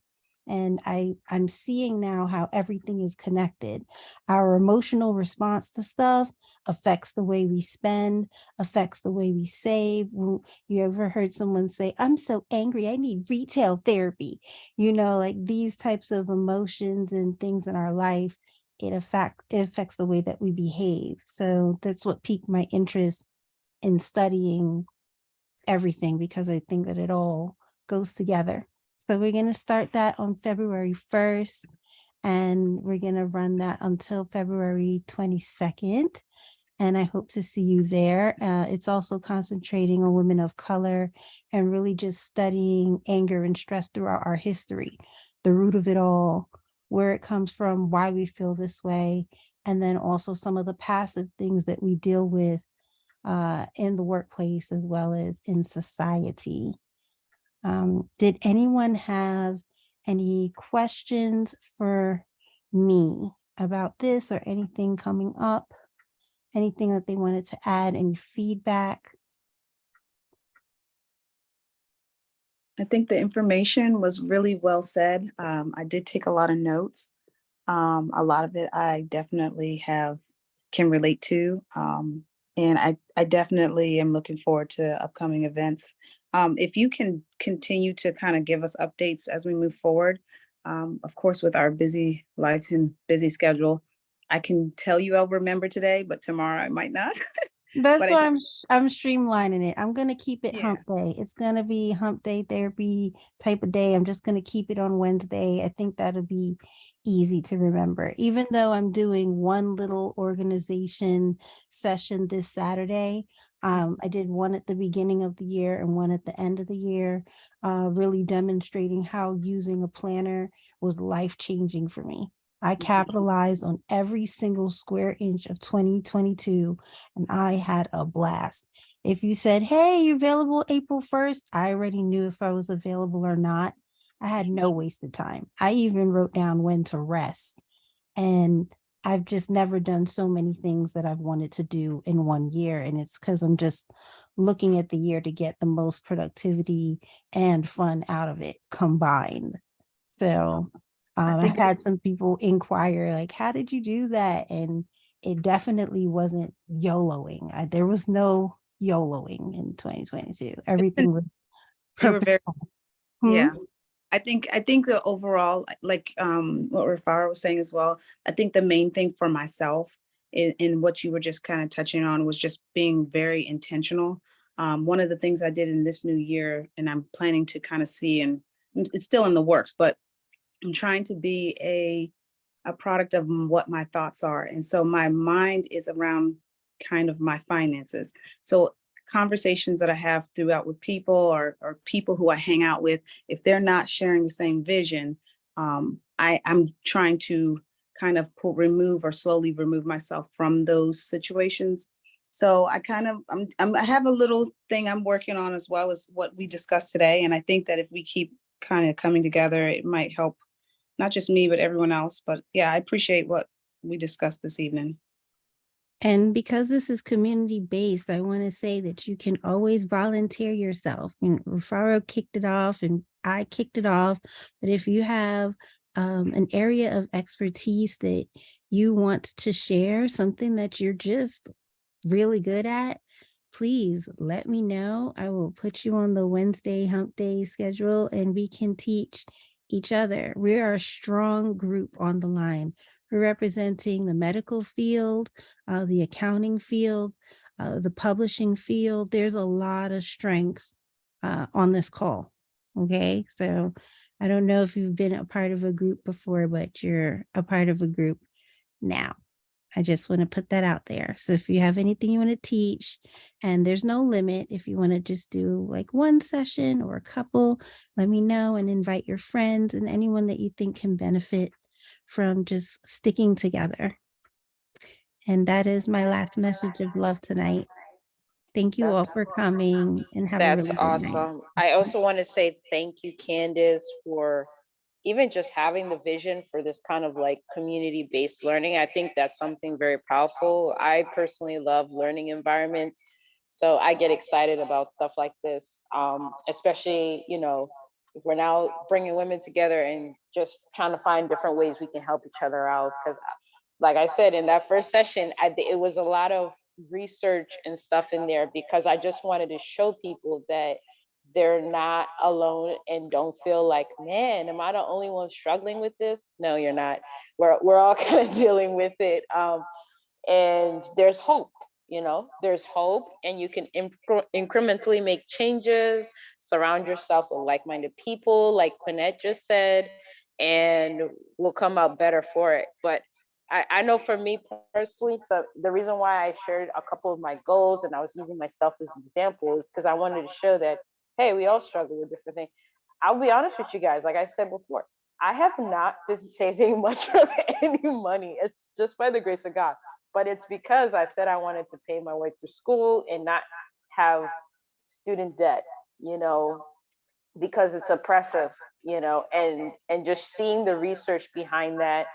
And I'm seeing now how everything is connected. Our emotional response to stuff affects the way we spend, affects the way we save. You ever heard someone say, I'm so angry, I need retail therapy? Like these types of emotions and things in our life, it affects the way that we behave. So that's what piqued my interest in studying everything, because I think that it all goes together. So we're going to start that on February 1st, and we're going to run that until February 22nd. And I hope to see you there. It's also concentrating on women of color and really just studying anger and stress throughout our history, the root of it all, where it comes from, why we feel this way, and then also some of the passive things that we deal with in the workplace as well as in society. Did anyone have any questions for me about this or anything coming up? Anything that they wanted to add? Any feedback? I think the information was really well said. I did take a lot of notes. A lot of it I definitely can relate to. And I definitely am looking forward to upcoming events. If you can continue to kind of give us updates as we move forward, of course, with our busy life and busy schedule, I can tell you I'll remember today, but tomorrow I might not. That's But I why think, I'm streamlining it. I'm gonna keep it yeah, hump day. It's gonna be hump day therapy type of day. I'm just gonna keep it on Wednesday. I think that'll be easy to remember. Even though I'm doing one little organization session this Saturday, I did one at the beginning of the year and one at the end of the year, really demonstrating how using a planner was life changing for me. I capitalized on every single square inch of 2022, and I had a blast. If you said, hey, you're available April 1st, I already knew if I was available or not. I had no wasted time. I even wrote down when to rest. And I've just never done so many things that I've wanted to do in one year. And it's because I'm just looking at the year to get the most productivity and fun out of it combined. So I I've think had some people inquire, like, how did you do that? And it definitely wasn't YOLOing. There was no YOLOing in 2022. Everything was you were very, purposeful. Hmm? yeah. I think the overall, like what Rufaro was saying as well, I think the main thing for myself in what you were just kind of touching on was just being very intentional. One of the things I did in this new year, and I'm planning to kind of see, and it's still in the works, but I'm trying to be a product of what my thoughts are. And so my mind is around kind of my finances. So conversations that I have throughout with people or people who I hang out with, if they're not sharing the same vision, I'm trying to kind of remove or slowly remove myself from those situations. So I kind of I have a little thing I'm working on as well as what we discussed today. And I think that if we keep kind of coming together, it might help not just me, but everyone else. But yeah, I appreciate what we discussed this evening. And because this is community based, I want to say that you can always volunteer yourself. And Rufaro kicked it off, and I kicked it off. But if you have an area of expertise that you want to share, something that you're just really good at, please let me know. I will put you on the Wednesday hump day schedule and we can teach each other. We are a strong group on the line. We're representing the medical field, the accounting field, the publishing field. There's a lot of strength on this call. Okay, so I don't know if you've been a part of a group before, but you're a part of a group now. I just want to put that out there. So if you have anything you want to teach, and there's no limit, if you want to just do like one session or a couple, let me know and invite your friends and anyone that you think can benefit from just sticking together. And that is my last message of love tonight. Thank you all That's for coming and have a that's really good night. awesome. I also want to say thank you, Candace, for even just having the vision for this kind of like community-based learning. I think that's something very powerful. I personally love learning environments, so I get excited about stuff like this, especially, We're now bringing women together and just trying to find different ways we can help each other out. Because, like I said, in that first session, it was a lot of research and stuff in there because I just wanted to show people that they're not alone and don't feel like, man, am I the only one struggling with this? No, you're not. We're all kind of dealing with it. And there's hope, there's hope, and you can incrementally make changes, surround yourself with like-minded people, like Quinette just said, and we'll come out better for it. But I know for me personally, so the reason why I shared a couple of my goals and I was using myself as an example is because I wanted to show that, hey, we all struggle with different things. I'll be honest with you guys, like I said before, I have not been saving much of any money. It's just by the grace of God. But it's because I said I wanted to pay my way through school and not have student debt, because it's oppressive, and just seeing the research behind that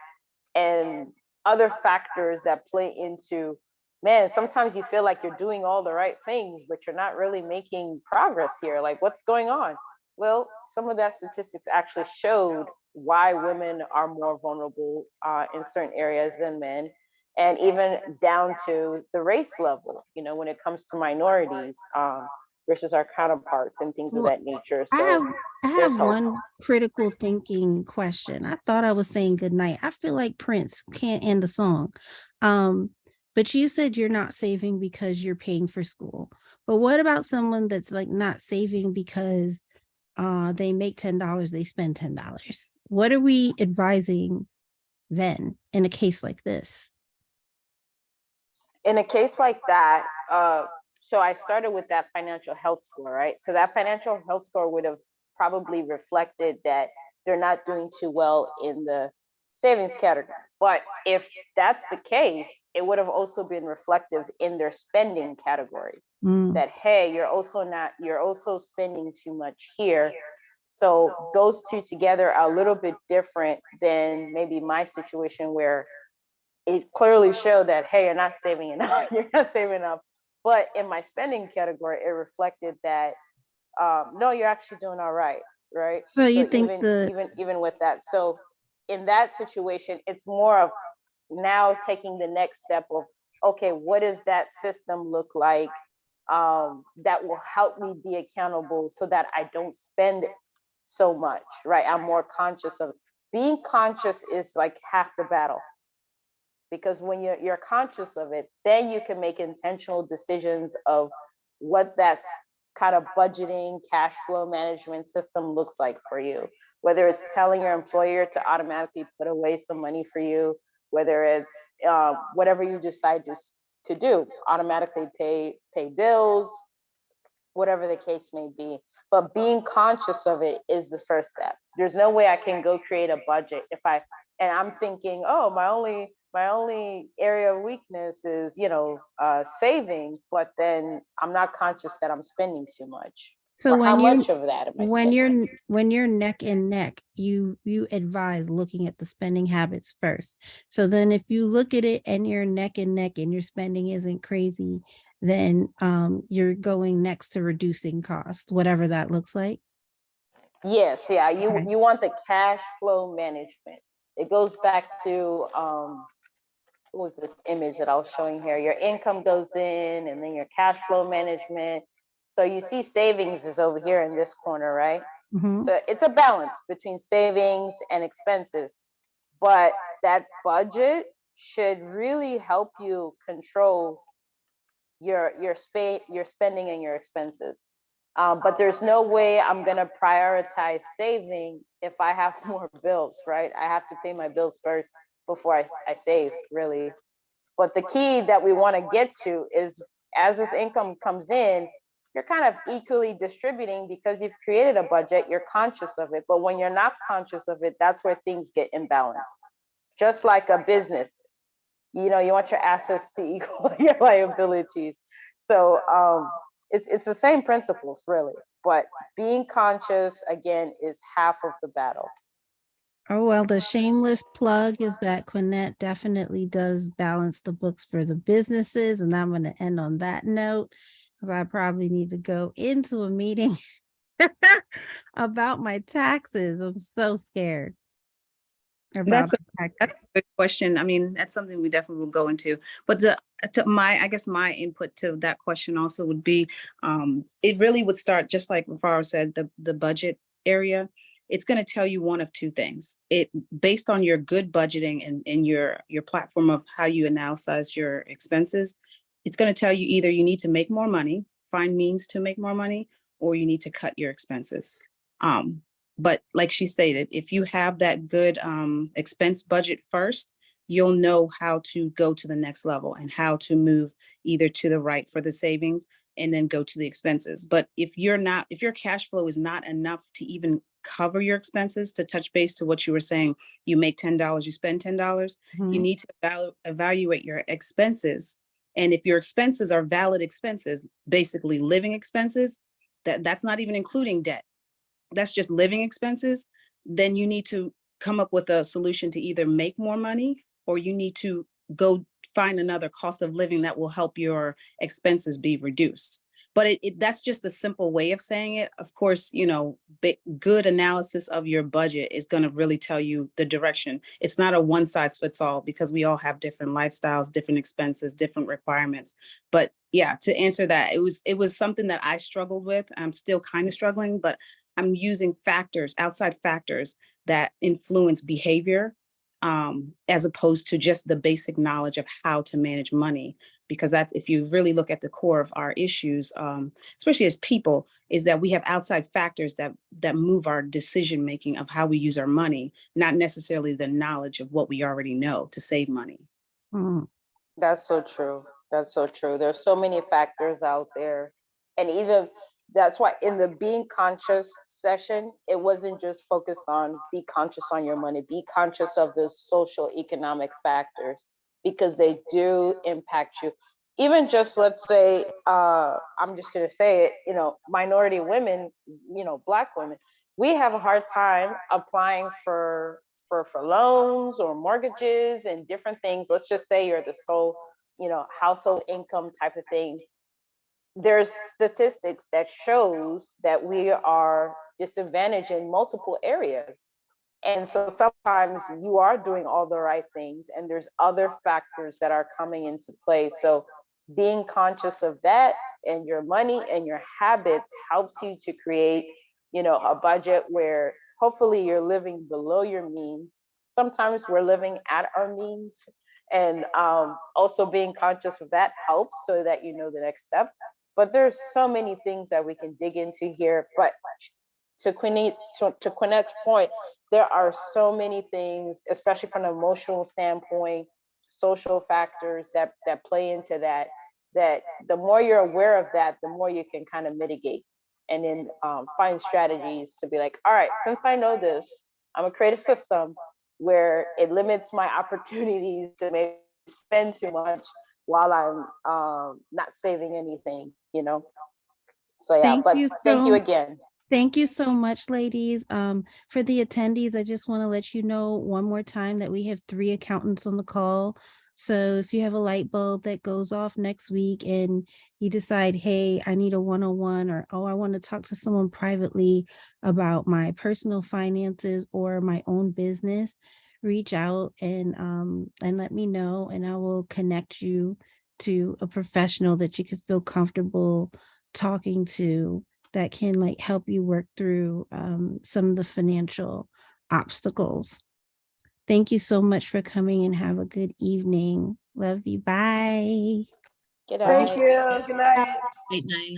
and other factors that play into, man, sometimes you feel like you're doing all the right things, but you're not really making progress here. Like, what's going on? Well, some of that statistics actually showed why women are more vulnerable in certain areas than men, and even down to the race level, when it comes to minorities versus our counterparts and things of Well, that nature. I So have I there's have hope. one critical thinking question. I thought I was saying good night. I feel like Prince can't end a song. But you said you're not saving because you're paying for school. But what about someone that's like not saving because they make $10, they spend $10? What are we advising then in a case like this? In a case like that, so I started with that financial health score, right? So that financial health score would have probably reflected that they're not doing too well in the savings category. But if that's the case, it would have also been reflective in their spending category. Mm. That, hey, you're also spending too much here. So those two together are a little bit different than maybe my situation where it clearly showed that, hey, you're not saving enough. You're not saving enough. But in my spending category, it reflected that, no, you're actually doing all right, right? So you So think even with that, so in that situation, it's more of now taking the next step of, okay, what does that system look like that will help me be accountable so that I don't spend so much, right? I'm more conscious of being conscious is like half the battle, because when you're conscious of it, then you can make intentional decisions of what that kind of budgeting cash flow management system looks like for you, whether it's telling your employer to automatically put away some money for you, whether it's whatever you decide to do, automatically pay bills, whatever the case may be. But being conscious of it is the first step. There's no way I can go create a budget and I'm thinking, oh, my only area of weakness is, saving, but then I'm not conscious that I'm spending too much. so Or how much of that am I spending? when you're neck and neck, you advise looking at the spending habits first. So then if you look at it and you're neck and neck and your spending isn't crazy, then you're going next to reducing cost, whatever that looks like. Yes, yeah, Okay. you want the cash flow management. It goes back to what was this image that I was showing here? Your income goes in and then your cash flow management. So you see savings is over here in this corner, right? Mhm. So it's a balance between savings and expenses. But that budget should really help you control your spending and your expenses. But there's no way I'm gonna prioritize saving if I have more bills, right? I have to pay my bills first before I save, really. But the key that we want to get to is, as this income comes in, you're kind of equally distributing because you've created a budget, you're conscious of it. But when you're not conscious of it, that's where things get imbalanced. Just like a business, you want your assets to equal your liabilities. So it's the same principles, really. But being conscious, again, is half of the battle. Oh, well, the shameless plug is that Quinette definitely does balance the books for the businesses. And I'm going to end on that note because I probably need to go into a meeting. about my taxes. I'm so scared about That's a, my taxes. that's a good question. I mean, that's something we definitely will go into. But I guess my input to that question also would be, it really would start just like Rufaro said, the budget area. It's going to tell you one of two things. It based on your good budgeting and your platform of how you analyze your expenses. It's going to tell you either you need to make more money, find means to make more money, or you need to cut your expenses. But like she stated, if you have that good expense budget first, you'll know how to go to the next level and how to move either to the right for the savings and then go to the expenses. But if your cash flow is not enough to even cover your expenses, to touch base to what you were saying, you make $10, you spend $10, you need to evaluate your expenses. And if your expenses are valid expenses, basically living expenses, that's not even including debt, that's just living expenses, then you need to come up with a solution to either make more money or you need to go find another cost of living that will help your expenses be reduced. But that's just a simple way of saying it. Of course, good analysis of your budget is going to really tell you the direction. It's not a one size fits all because we all have different lifestyles, different expenses, different requirements. But yeah, to answer that, it was something that I struggled with. I'm still kind of struggling, but I'm using outside factors that influence behavior, as opposed to just the basic knowledge of how to manage money. Because that's, if you really look at the core of our issues, especially as people, is that we have outside factors that move our decision making of how we use our money, not necessarily the knowledge of what we already know to save money. Mm. That's so true. That's so true. There's so many factors out there. And even that's why in the being conscious session, it wasn't just focused on be conscious on your money, be conscious of the social economic factors because they do impact you. Even just let's say, I'm just gonna say it, minority women, Black women, we have a hard time applying for loans or mortgages and different things. Let's just say you're the sole, household income type of thing. There's statistics that shows that we are disadvantaged in multiple areas. And so sometimes you are doing all the right things and there's other factors that are coming into play. So being conscious of that and your money and your habits helps you to create, a budget where hopefully you're living below your means. Sometimes we're living at our means. And also being conscious of that helps so that you know the next step. But there's so many things that we can dig into here. But to Quinette's point, there are so many things, especially from an emotional standpoint, social factors that play into that the more you're aware of that, the more you can kind of mitigate and then find strategies to be like, all right, since I know this, I'm gonna create a system where it limits my opportunities to maybe spend too much while I'm not saving anything, So yeah, Thank but you thank you so again. Thank you so much, ladies. For the attendees, I just want to let you know one more time that we have 3 accountants on the call. So if you have a light bulb that goes off next week and you decide, hey, I need a one-on-one, or, oh, I want to talk to someone privately about my personal finances or my own business, reach out and let me know, and I will connect you to a professional that you can feel comfortable talking to that can help you work through some of the financial obstacles. Thank you so much for coming and have a good evening. Love you. Bye. Good Thank night. you. Good night. Great night.